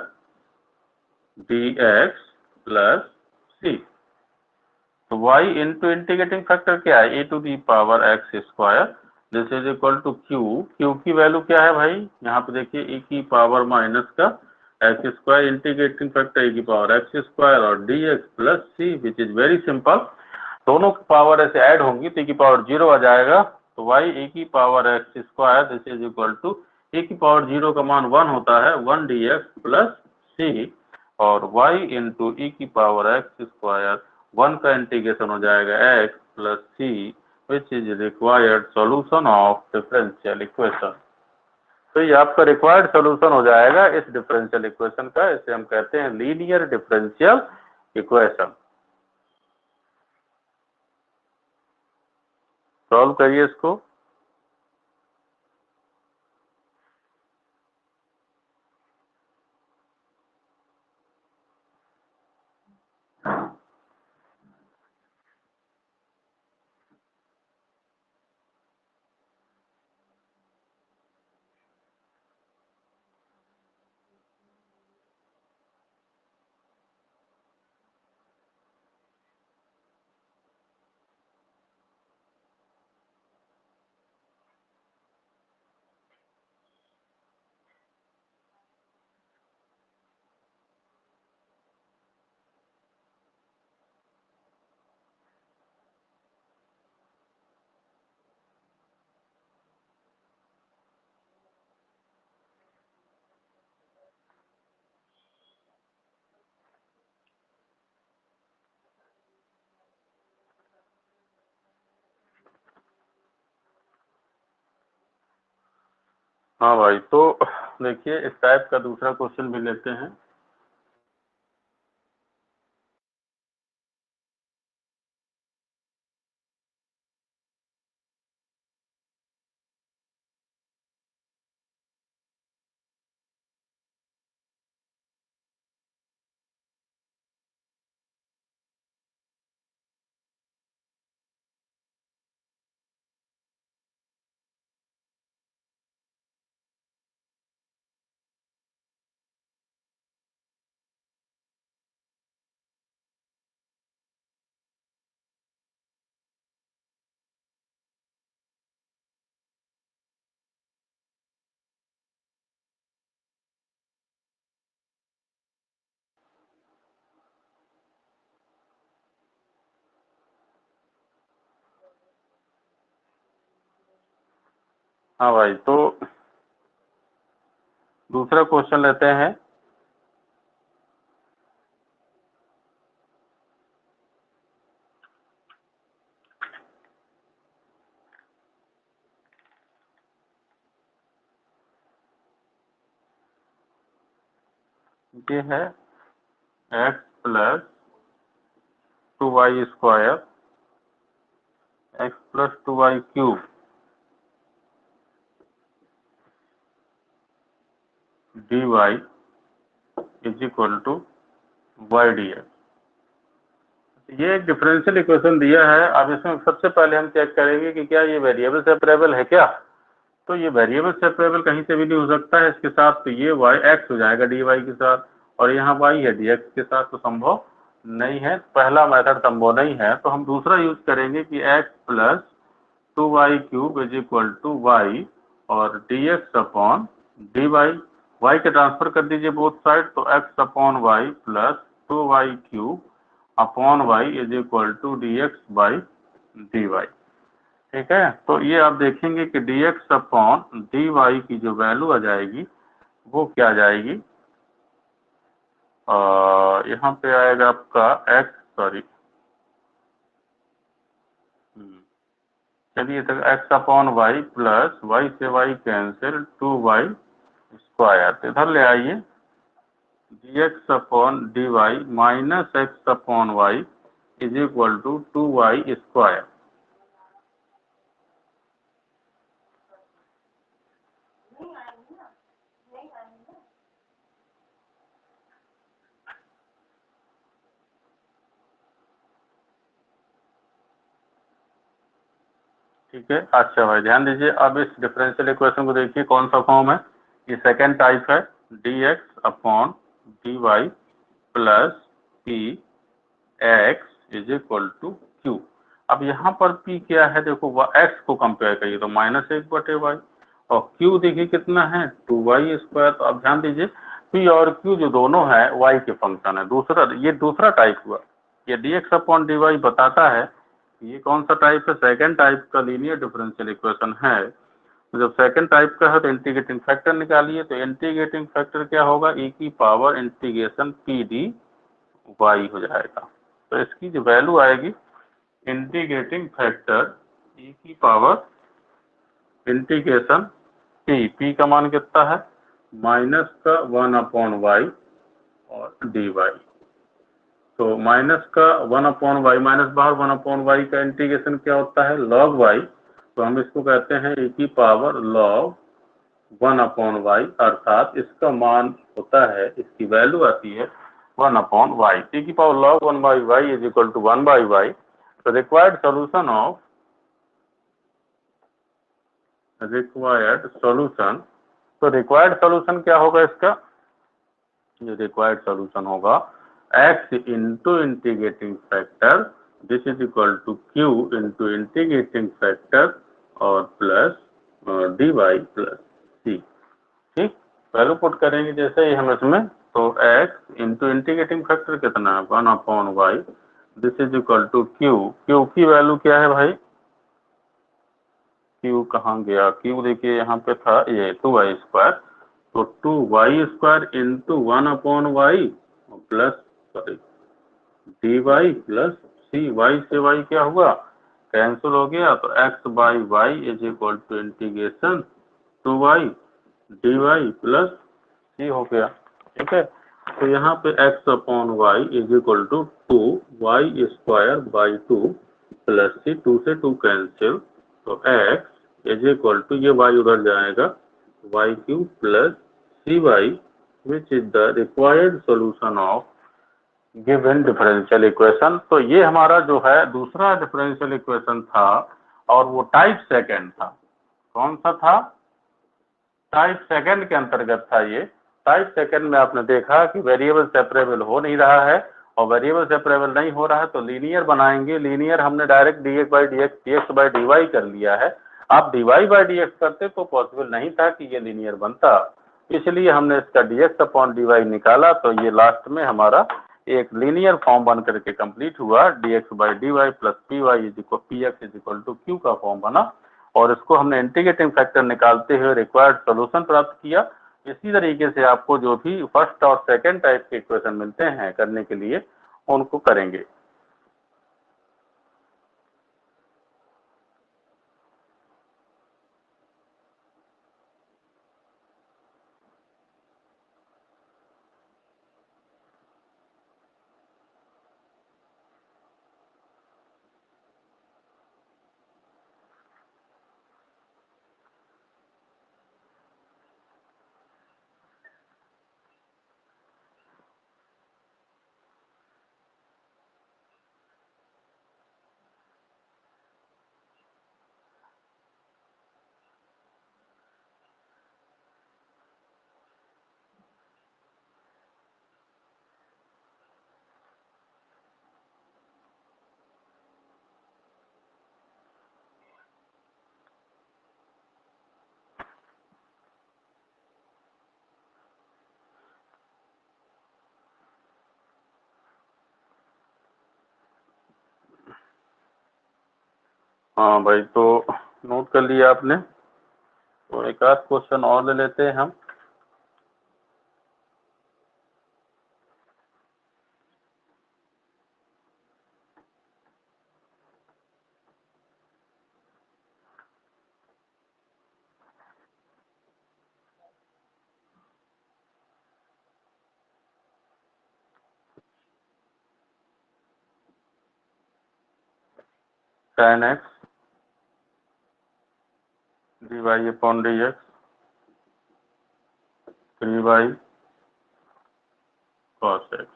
dx plus c। तो y इंटू इंटीग्रेटिंग फैक्टर क्या है, e to the power X square this is equal to q की value क्या है भाई, यहाँ पे देखिए e की पावर माइनस का X square integrating factor e की पावर एक्स स्क्वायर और dx plus c which is very simple. दोनों की पावर ऐसे ऐड होंगी तो e की पावर 0 आ जाएगा। तो y e की power X square this is equal to e की पावर 0 का मान 1 होता है, 1 dx प्लस c और y इंटू e की पावर एक्स स्क्वायर 1 का इंटीग्रेशन हो जाएगा x plus c which is required solution of differential equation. तो ये आपका रिक्वायर्ड सॉल्यूशन हो जाएगा इस डिफरेंशियल इक्वेशन का, इसे हम कहते हैं लीनियर डिफरेंशियल इक्वेशन। सॉल्व करिए इसको। हाँ भाई, तो देखिए इस टाइप का दूसरा क्वेश्चन भी लेते हैं। हाँ भाई, तो दूसरा क्वेश्चन लेते हैं। ये है x plus 2y square x plus 2y cube dy is equal to Y D X. ये एक डिफरेंशियल इक्वेशन दिया है। अब इसमें सबसे पहले हम चेक करेंगे कि क्या ये वेरिएबल सेपरेबल है क्या। तो ये वेरिएबल सेपरेबल कहीं से भी नहीं हो सकता है इसके साथ, तो ये y x हो जाएगा dy के साथ और यहाँ y है dx के साथ, तो संभव नहीं है, पहला मेथड संभव नहीं है। तो हम दूसरा यूज करेंगे कि x plus 2y cube is equal to y और dx अपॉन dy, y के ट्रांसफर कर दीजिए बोथ साइड, तो x upon y plus 2y cube upon Y is equal to D x by D Y. ठीक है, तो ये आप देखेंगे कि D x upon D Y की जो वैल्यू आ जाएगी वो क्या आ जाएगी, यहाँ पे आएगा आपका एक्स, सॉरी, चलिए तो X upon Y plus Y से वाई कैंसिल 2y स्क्वायर, तो इधर ले आइए D x upon D Y minus X upon Y is equal to 2y square. ठीक है, अच्छा भाई ध्यान दीजिए, अब इस डिफरेंशियल इक्वेशन को देखिए कौन सा फॉर्म है, ये सेकेंड टाइप है, D x upon D Y plus P x is equal to Q. अब यहाँ पर p क्या है, देखो x को कंपेयर करिए तो -1/y, और q देखिए कितना है 2y स्क्वायर। तो अब ध्यान दीजिए p और q जो दोनों है y के फंक्शन है। ये दूसरा टाइप हुआ, ये dx अपॉन dy बताता है ये कौन सा टाइप है, सेकेंड टाइप का लीनियर डिफरेंशियल इक्वेशन है। तो जब सेकेंड टाइप का है तो इंटीग्रेटिंग फैक्टर निकालिए, तो इंटीग्रेटिंग फैक्टर क्या होगा, e की power integration P D Y हो जाएगा। तो इसकी जो वैल्यू आएगी इंटीग्रेटिंग फैक्टर e की पावर इंटीग्रेशन p का मान कितना है माइनस का 1/y और dy, तो माइनस का 1/y माइनस बाहर 1/y का इंटीग्रेशन क्या होता है log y, तो हम इसको कहते हैं e की पावर log 1/y, अर्थात इसका मान होता है, इसकी वैल्यू आती है 1/y। e की power log 1/y is equal to 1/y। तो रिक्वायर्ड सॉल्यूशन, तो रिक्वायर्ड सॉल्यूशन क्या होगा इसका, ये रिक्वायर्ड सॉल्यूशन होगा x into integrating factor, this is equal to q into integrating factor और प्लस dy प्लस c। ठीक, वैल्यू पुट करेंगे जैसे ही हम इसमें, तो x इंटू इंटीग्रेटिंग फैक्टर कितना है 1/y, this is equal to q की वैल्यू क्या है भाई, q कहाँ गया, q देखिए यहाँ पे था ये 2y स्क्वायर, तो 2y square into 1/y plus sorry dy plus c, y से y क्या हुआ कैंसिल हो गया, तो x by Y is equal to integration 2y dy plus c हो गया। ठीक है, तो यहाँ पे x upon Y is equal to 2y square by 2 plus c, 2 से 2 कैंसिल, तो x इज इक्वल टू ये y उधर जाएगा Y Q plus C Y, which is the required solution of given differential equation. तो ये हमारा जो है दूसरा डिफरेंशियल इक्वेशन था, और वो टाइप सेकंड था। कौन सा था, टाइप सेकंड के अंतर्गत था ये। टाइप सेकंड में आपने देखा कि वेरिएबल सेपरेबल हो नहीं रहा है, और वेरिएबल सेपरेबल नहीं हो रहा है तो लीनियर बनाएंगे। लीनियर हमने direct dx by dx by dy कर लिया है, आप dy बाई dx करते तो पॉसिबल नहीं था कि ये लीनियर बनता, इसलिए हमने इसका dx अपॉन dy निकाला, तो ये लास्ट में हमारा एक लीनियर फॉर्म बन करके कंप्लीट हुआ, dx by dy plus px is equal to q का फॉर्म बना, और इसको हमने इंटीग्रेटिंग फैक्टर निकालते हुए रिक्वायर्ड सॉल्यूशन प्राप्त किया। इसी तरीके से आपको जो भी फर्स्ट और सेकंड टाइप के इक्वेशन मिलते हैं करने के लिए उनको करेंगे। हाँ भाई, तो नोट कर लिया आपने। तो एक आध क्वेश्चन और ले लेते हैं हम। tan x dy upon dx 3y cos x।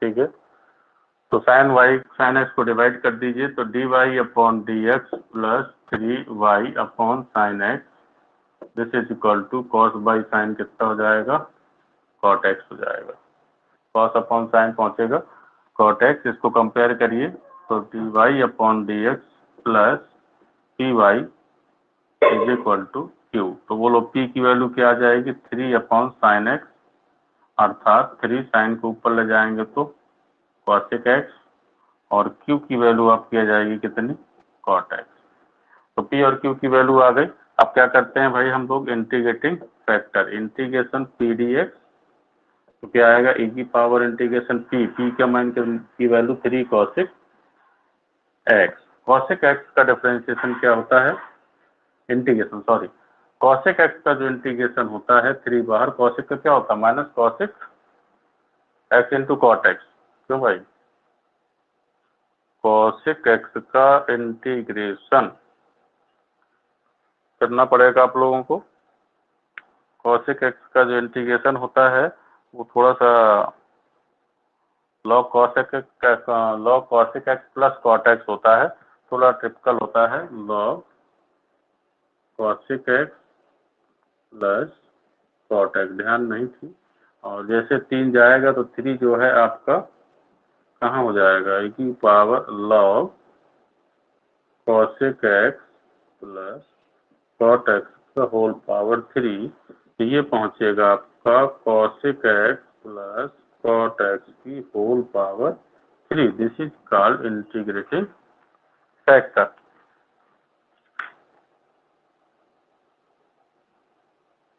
ठीक है, तो साइन x को डिवाइड कर दीजिए, तो dy upon dx plus 3y upon sine x, this is equal to cos by sine कितना हो जाएगा, कॉट x हो जाएगा। कॉस अपॉन साइन पहुंचेगा कॉट x, इसको कंपेयर करिए, तो dy upon dx plus P Y is equal to Q. तो बोलो p की वैल्यू क्या आ जाएगी, 3 अपॉन साइन x, अर्थात 3 साइन को ऊपर ले जाएंगे तो कॉसेक x, और q की वैल्यू आपकी आ जाएगी कितनी, कॉट x। तो p और q की वैल्यू आ गई। अब क्या करते हैं भाई हम लोग, integrating factor, integration P D x, तो क्या आएगा, e की पावर इंटीग्रेशन p का मान की value 3 cosec x। Cosec x का डिफरेंशिएशन क्या होता है, इंटीग्रेशन, सॉरी, कॉसेक x का जो इंटीग्रेशन होता है, 3 बाहर, कॉसेक का क्या होता है, minus cosec x into cot X. क्यों भाई, कॉसेक x का इंटीग्रेशन करना पड़ेगा आप लोगों को। कॉसेक x का जो इंटीग्रेशन होता है वो थोड़ा सा log cosec x plus cot x होता है, थोड़ा टिपिकल होता है, log cosec x plus cot x, ध्यान नहीं थी। और जैसे 3 जाएगा तो 3 जो है आपका कहाँ हो जाएगा, e की power log cosec x plus cot x का होल पावर 3, तो ये पहुंचेगा आपका cosec x plus cot x की whole power 3। This is called integrating factor.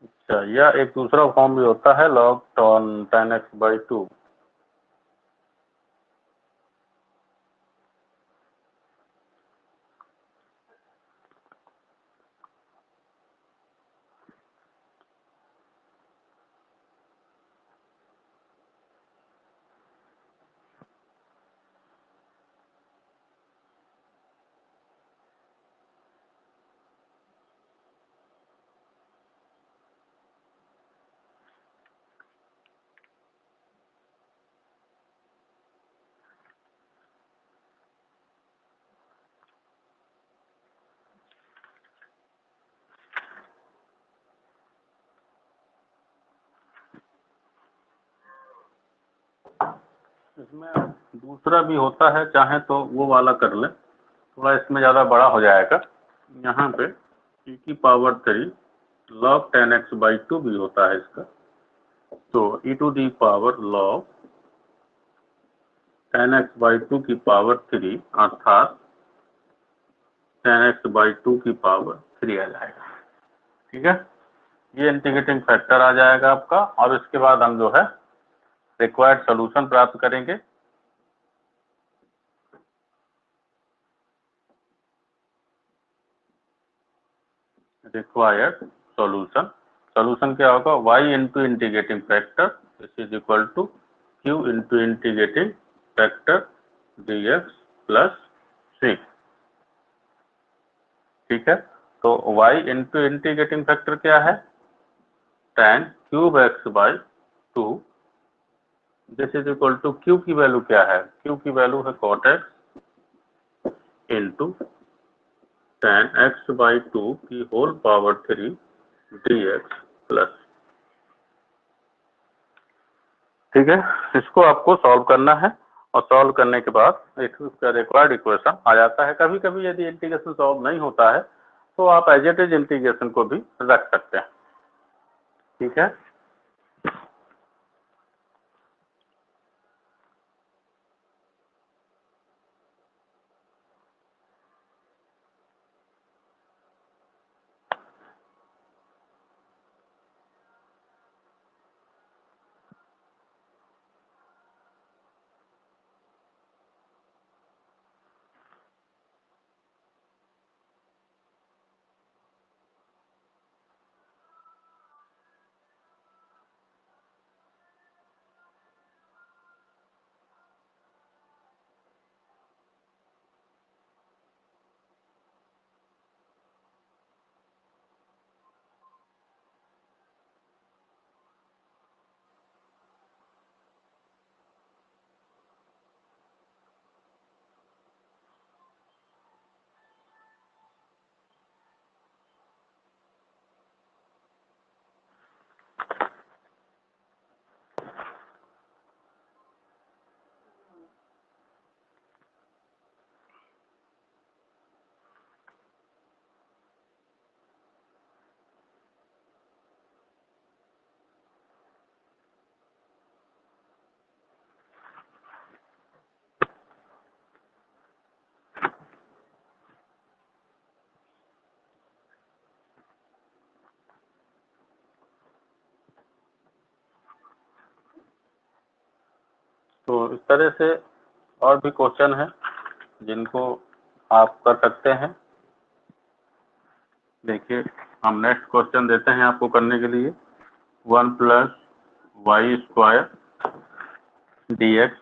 अच्छा, या एक दूसरा फॉर्म भी होता है, लॉग tan x बाई 2। इसमें दूसरा भी होता है, चाहे तो वो वाला कर ले, थोड़ा इसमें ज़्यादा बड़ा हो जाएगा। यहाँ पे e की power 3 log tan x by 2 भी होता है इसका, तो e to the power log tan x by 2 की पावर 3, अर्थात tan x बाई 2 की पावर 3 आ जाएगा। ठीक है, ये इंटीग्रेटिंग फैक्टर आ जाएगा आपका। और इसके बाद हम जो है रिक्वायर्ड सॉल्यूशन प्राप्त करेंगे। रिक्वायर्ड सॉल्यूशन, सॉल्यूशन क्या होगा, y into integrating factor this is equal to q into integrating factor dx plus 6। ठीक है, तो y इंटू इंटीग्रेटिंग फैक्टर क्या है, tan cube x by 2, this is equal to q की वैल्यू क्या है, q की वैल्यू है cot x into tan x by 2 की होल पावर 3 dx प्लस। ठीक है, इसको आपको सॉल्व करना है, और सॉल्व करने के बाद एक उसका रिक्वायर्ड इक्वेशन आ जाता है। कभी कभी यदि इंटीग्रेशन सॉल्व नहीं होता है तो आप एज इट इज इंटीग्रेशन को भी रख सकते हैं। ठीक है, तो इस तरह से और भी क्वेश्चन है जिनको आप कर सकते हैं। देखिए हम नेक्स्ट क्वेश्चन देते हैं आपको करने के लिए। 1 plus y square d x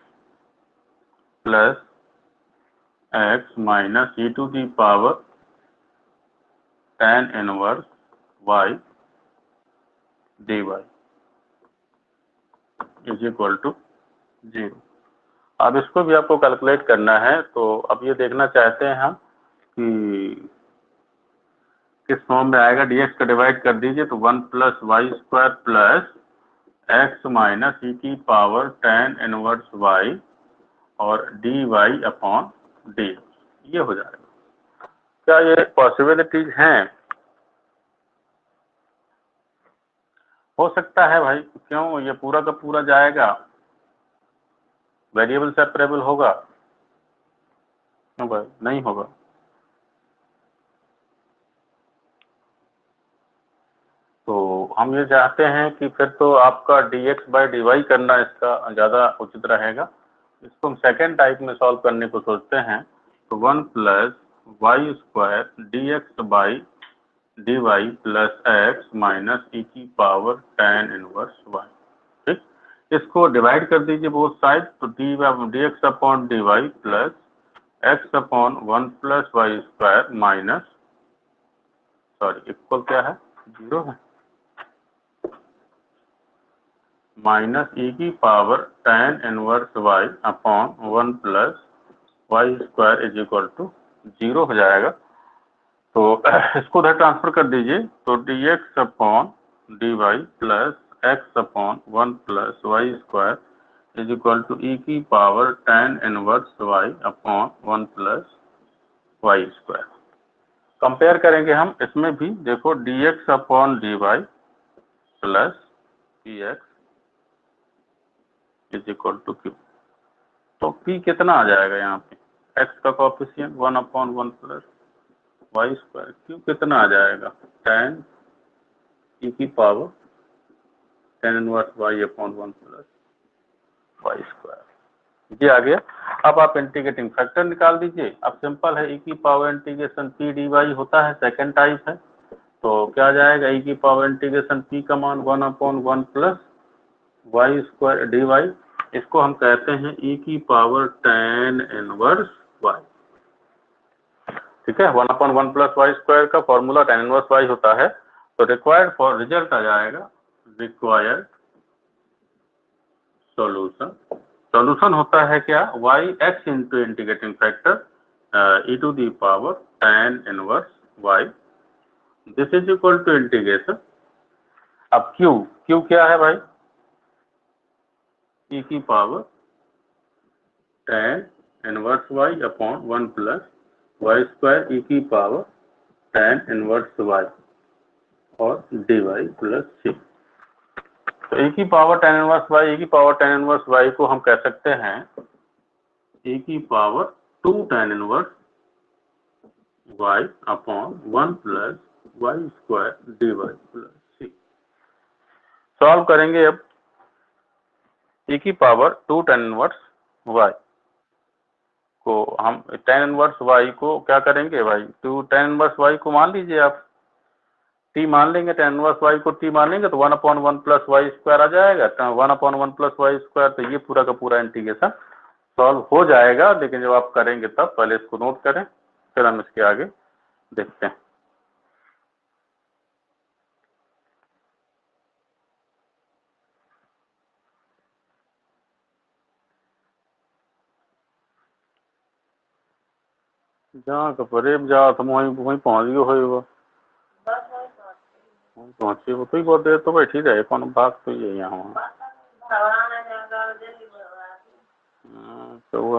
plus x minus e to the power tan inverse y d y is equal to 0। अब इसको भी आपको कैलकुलेट करना है, तो अब ये देखना चाहते हैं हम कि किस फॉर्म में आएगा। dx का डिवाइड कर दीजिए तो 1 plus y square plus x minus e की पावर tan इनवर्स वाई और डी वाई अपॉन डी, ये हो जाएगा। क्या ये पॉसिबिलिटीज हैं? हो सकता है भाई, क्यों? ये पूरा का पूरा जाएगा, वेरिएबल सेपरेबल होगा? क्यों भाई नहीं होगा? तो हम ये चाहते हैं कि फिर तो आपका dx बाई डी वाई करना इसका ज़्यादा उचित रहेगा। इसको हम सेकेंड टाइप में सॉल्व करने को सोचते हैं। तो 1 plus y square d x by D Y plus x minus e की पावर tan इनवर्स वाई। ठीक, इसको डिवाइड कर दीजिए बोथ साइड, तो d x upon D Y plus x upon 1 plus y square minus, sorry equal क्या है, 0 है, minus e की power tan inverse y upon 1 plus y square is equal to 0 हो जाएगा। तो इसको उधर ट्रांसफर कर दीजिए, तो d x upon D Y plus x upon 1 plus y square is equal to e की power tan inverse y upon 1 plus y square. Compare करेंगे हम इसमें भी, देखो d x upon D Y plus P x is equal to Q. तो p कितना आ जाएगा यहाँ पे, x का coefficient 1 upon 1 plus y square, q कितना आ जाएगा, tan e की power tan inverse y upon 1 plus y square. ये आ गया। अब आप इंटीग्रेटिंग फैक्टर निकाल दीजिए। अब सिंपल है, e की power integration p d y होता है, सेकेंड टाइप है। तो क्या आ जाएगा, e की पावर इंटीग्रेशन p का मान 1 upon 1 plus y square d y, इसको हम कहते हैं e की पावर tan इनवर्स वाई। ठीक है, 1 अपॉन 1 प्लस वाई स्क्वायर का फॉर्मूला tan इनवर्स वाई होता है। तो रिक्वायर्ड फॉर रिजल्ट आ जाएगा, रिक्वायर्ड सॉल्यूशन। सॉल्यूशन होता है क्या, y x into integrating factor e to the power tan inverse y, this is equal to integration. अब q क्या है भाई, ई की power tan inverse y upon 1 plus y square e की power tan inverse y और d Y plus c. तो e की power tan inverse y, e की पावर tan इनवर्स वाई को हम कह सकते हैं e की power 2 tan inverse y upon 1 plus y square d Y plus c. Solve करेंगे अब e की पावर 2 tan इनवर्स वाई को, हम tan इनवर्स वाई को क्या करेंगे भाई, 2 tan इनवर्स वाई को मान लीजिए आप t मान लेंगे, tan इनवर्स वाई को t मान लेंगे तो 1 अपॉन 1 प्लस वाई स्क्वायर आ जाएगा, 1 अपॉन 1 प्लस वाई स्क्वायर। तो ये पूरा का पूरा इंटीग्रेशन सॉल्व हो जाएगा, लेकिन जब आप करेंगे तब पहले इसको नोट करें, फिर हम इसके आगे देखते हैं। जहाँ कपड़े जाओ तुम वहीं वहीं पहुँच गए हो, पहुँचे हो तो ही बहुत देर तो बैठी रहे, कौन बात तो ये यहाँ। तो वो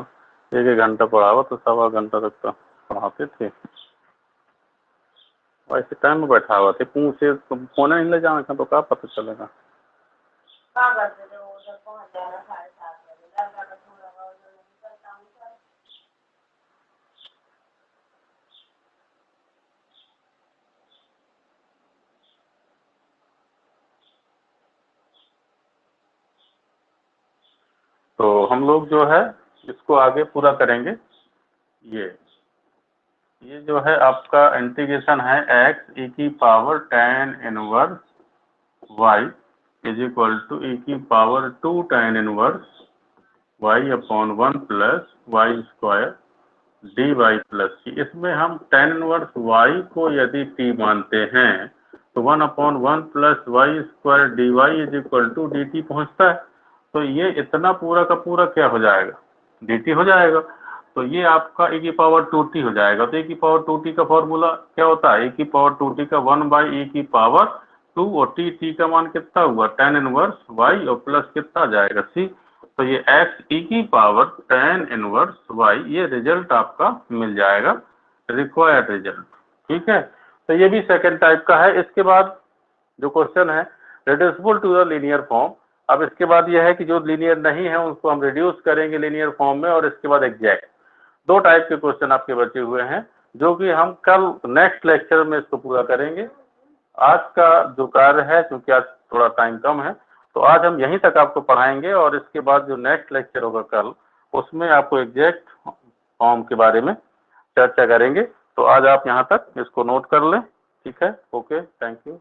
1-1 घंटा पढ़ाओ तो 1.25 घंटा तक तो पढ़ाते थे। वैसे टाइम में बैठा हुआ थे, पूछे तुम फोन नहीं ले जाना तो क्या पता चलेगा। तो हम लोग जो है इसको आगे पूरा करेंगे। ये जो है आपका इंटीग्रेशन है x e की power tan inverse y is equal to e की power 2 tan inverse y upon 1 plus y square d Y plus t. इसमें हम tan इनवर्स y को यदि t मानते हैं तो 1 upon 1 plus y square d y is equal to d t पहुँचता है। तो ये इतना पूरा का पूरा क्या हो जाएगा, डी टी हो जाएगा। तो ये आपका e की पावर 2t हो जाएगा। तो e की पावर 2t का फॉर्मूला क्या होता है, e की पावर 2t का 1 बाई e की पावर 2 और t का मान कितना हुआ tan इनवर्स y और प्लस कितना आ जाएगा c। तो ये x e की पावर tan इनवर्स y, ये रिजल्ट आपका मिल जाएगा, रिक्वायर्ड रिजल्ट। ठीक है, तो ये भी सेकेंड टाइप का है। इसके बाद जो क्वेश्चन है reducible to the linear form. अब इसके बाद यह है कि जो लीनियर नहीं है उसको हम रिड्यूस करेंगे लीनियर फॉर्म में, और इसके बाद एग्जैक्ट। दो टाइप के क्वेश्चन आपके बचे हुए हैं जो कि हम कल नेक्स्ट लेक्चर में इसको पूरा करेंगे। आज का जो कार्य है, क्योंकि आज थोड़ा टाइम कम है, तो आज हम यहीं तक आपको पढ़ाएंगे, और इसके बाद जो नेक्स्ट लेक्चर होगा कल, उसमें आपको एग्जैक्ट फॉर्म के बारे में चर्चा करेंगे। तो आज आप यहाँ तक इसको नोट कर लें। ठीक है, ओके, थैंक यू।